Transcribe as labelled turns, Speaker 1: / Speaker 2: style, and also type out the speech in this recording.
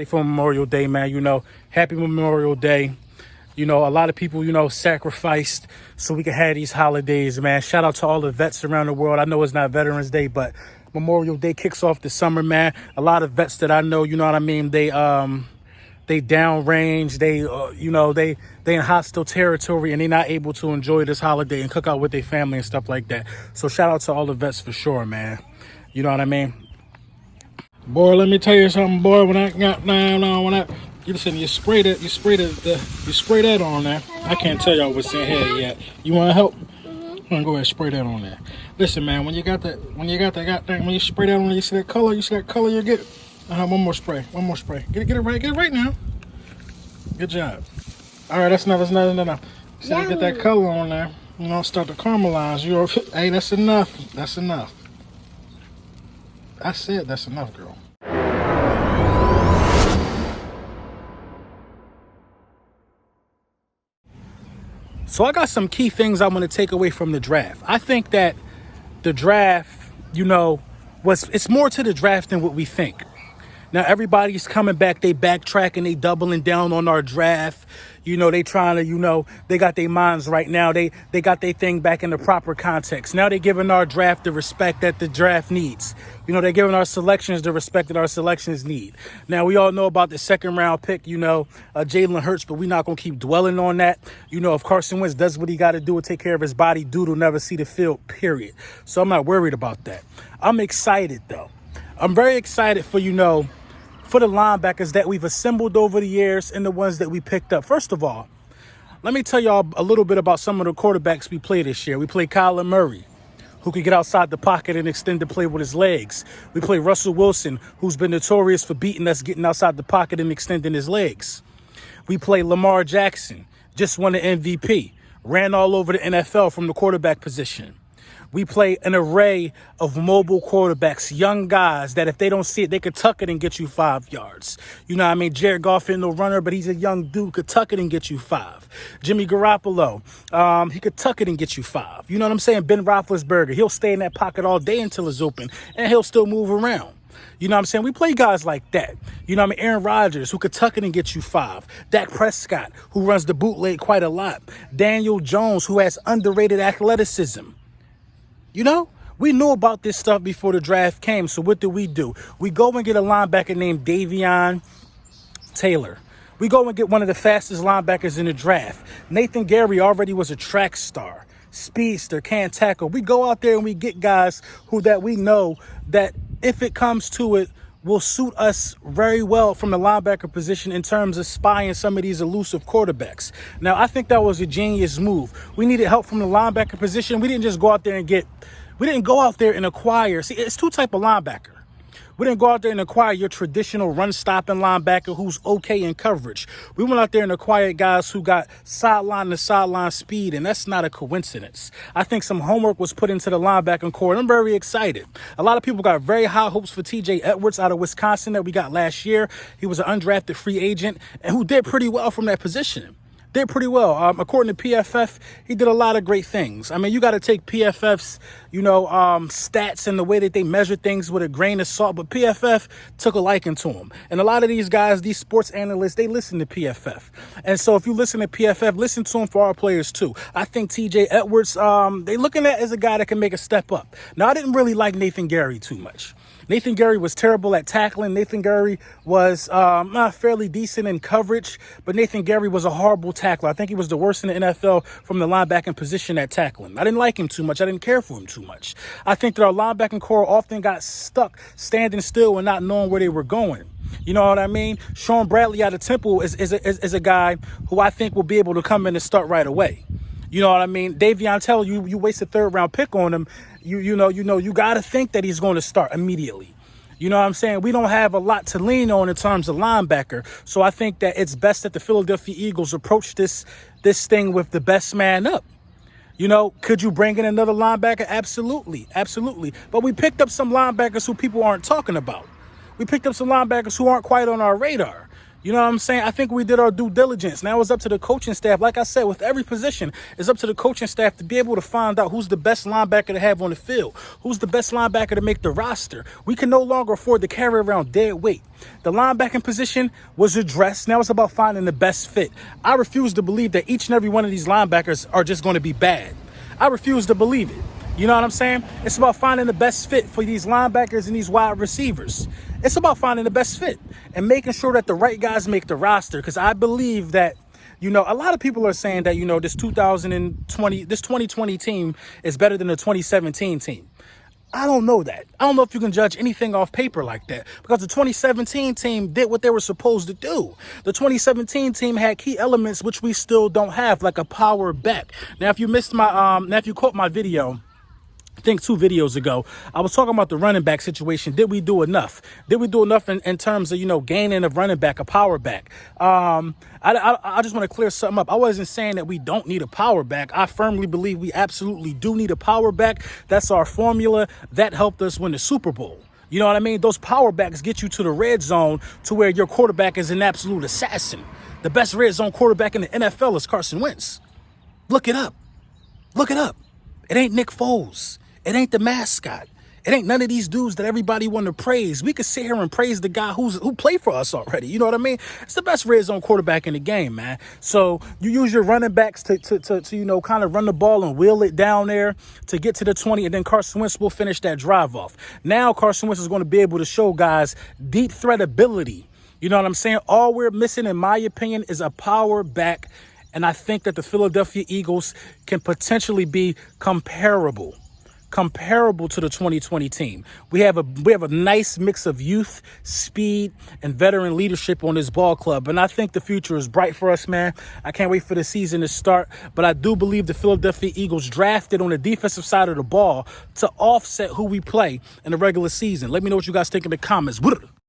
Speaker 1: For Memorial Day, man. Happy Memorial Day. A lot of people, sacrificed so we can have these holidays, man. Shout out to all the vets around the world. I know it's not Veterans Day, but Memorial Day kicks off the summer, man. A lot of vets that I know, you know what I mean? They downrange, they in hostile territory, and they're not able to enjoy this holiday and cook out with their family and stuff like that. So shout out to all the vets for sure, man. You know what I mean? Boy, let me tell you something, boy. When you spray that on there. I can't tell y'all what's in here yet. You want to help? I'm gonna go ahead and spray that on there. Listen, man, when you spray that on there, you see that color you get. One more spray. Get it right now. Good job. All right, that's enough. So you get that color on there. Start to caramelize. Hey, that's enough. I said that's enough, girl. So I got some key things I want to take away from the draft. I think that the draft, it's more to the draft than what we think. Now, everybody's coming back. They backtracking. They doubling down on our draft. They trying to, they got their minds right now. They got their thing back in the proper context. Now they're giving our draft the respect that the draft needs. They're giving our selections the respect that our selections need. Now, we all know about the second round pick, Jalen Hurts, but we're not going to keep dwelling on that. If Carson Wentz does what he got to do and take care of his body, dude will never see the field, period. So I'm not worried about that. I'm excited, though. I'm very excited for the linebackers that we've assembled over the years and the ones that we picked up. First of all, let me tell y'all a little bit about some of the quarterbacks we played this year. We played Kyler Murray, who could get outside the pocket and extend the play with his legs. We played Russell Wilson, who's been notorious for beating us, getting outside the pocket and extending his legs. We played Lamar Jackson, just won the MVP, ran all over the NFL from the quarterback position. We play an array of mobile quarterbacks, young guys that if they don't see it, they could tuck it and get you 5 yards. Jared Goff ain't no runner, but he's a young dude, could tuck it and get you 5. Jimmy Garoppolo, he could tuck it and get you 5. You know what I'm saying? Ben Roethlisberger, he'll stay in that pocket all day until it's open, and he'll still move around. You know what I'm saying? We play guys like that. Aaron Rodgers, who could tuck it and get you 5. Dak Prescott, who runs the bootleg quite a lot. Daniel Jones, who has underrated athleticism. We knew about this stuff before the draft came. So what do? We go and get a linebacker named Davion Taylor. We go and get one of the fastest linebackers in the draft. Nathan Gary already was a track star, speedster, can't tackle. We go out there and we get guys that we know that if it comes to it, will suit us very well from the linebacker position in terms of spying some of these elusive quarterbacks. Now, I think that was a genius move. We needed help from the linebacker position. We didn't just go out there and acquire. See, it's two types of linebacker. We didn't go out there and acquire your traditional run-stopping linebacker who's okay in coverage. We went out there and acquired guys who got sideline-to-sideline speed, and that's not a coincidence. I think some homework was put into the linebacking core, and I'm very excited. A lot of people got very high hopes for T.J. Edwards out of Wisconsin that we got last year. He was an undrafted free agent, and who did pretty well from that position. Did pretty well. According to PFF, he did a lot of great things. You got to take PFF's, stats and the way that they measure things with a grain of salt. But PFF took a liking to him. And a lot of these guys, these sports analysts, they listen to PFF. And so if you listen to PFF, listen to him for our players too. I think TJ Edwards, they looking at as a guy that can make a step up. Now, I didn't really like Nathan Gary too much. Nathan Gary was terrible at tackling. Nathan Gary was fairly decent in coverage, but Nathan Gary was a horrible tackler. I think he was the worst in the NFL from the linebacking position at tackling. I didn't like him too much. I didn't care for him too much. I think that our linebacking core often got stuck standing still and not knowing where they were going. You know what I mean? Sean Bradley out of Temple is a guy who I think will be able to come in and start right away. You know what I mean? Davion Taylor, you waste a third-round pick on him. You got to think that he's going to start immediately. You know what I'm saying? We don't have a lot to lean on in terms of linebacker. So I think that it's best that the Philadelphia Eagles approach this thing with the best man up. Could you bring in another linebacker? Absolutely. But we picked up some linebackers who people aren't talking about. We picked up some linebackers who aren't quite on our radar. You know what I'm saying? I think we did our due diligence. Now it's up to the coaching staff. Like I said, with every position, it's up to the coaching staff to be able to find out who's the best linebacker to have on the field, who's the best linebacker to make the roster. We can no longer afford to carry around dead weight. The linebacking position was addressed. Now it's about finding the best fit. I refuse to believe that each and every one of these linebackers are just going to be bad. I refuse to believe it. You know what I'm saying? It's about finding the best fit for these linebackers and these wide receivers. It's about finding the best fit and making sure that the right guys make the roster. Because I believe that, a lot of people are saying that, this 2020 team is better than the 2017 team. I don't know that. I don't know if you can judge anything off paper like that, because the 2017 team did what they were supposed to do. The 2017 team had key elements which we still don't have, like a power back. Now, if you caught my video, I think 2 videos ago, I was talking about the running back situation. Did we do enough? Did we do enough in terms of, gaining a running back, a power back? I just want to clear something up. I wasn't saying that we don't need a power back. I firmly believe we absolutely do need a power back. That's our formula. That helped us win the Super Bowl. You know what I mean? Those power backs get you to the red zone to where your quarterback is an absolute assassin. The best red zone quarterback in the NFL is Carson Wentz. Look it up. Look it up. It ain't Nick Foles. It ain't the mascot. It ain't none of these dudes that everybody want to praise. We could sit here and praise the guy who played for us already. You know what I mean? It's the best red zone quarterback in the game, man. So you use your running backs to kind of run the ball and wheel it down there to get to the 20, and then Carson Wentz will finish that drive off. Now Carson Wentz is going to be able to show guys deep threat ability. You know what I'm saying? All we're missing, in my opinion, is a power back. And I think that the Philadelphia Eagles can potentially be comparable to the 2020 team. We have a nice mix of youth, speed, and veteran leadership on this ball club. And I think the future is bright for us, man. I can't wait for the season to start. But I do believe the Philadelphia Eagles drafted on the defensive side of the ball to offset who we play in the regular season. Let me know what you guys think in the comments.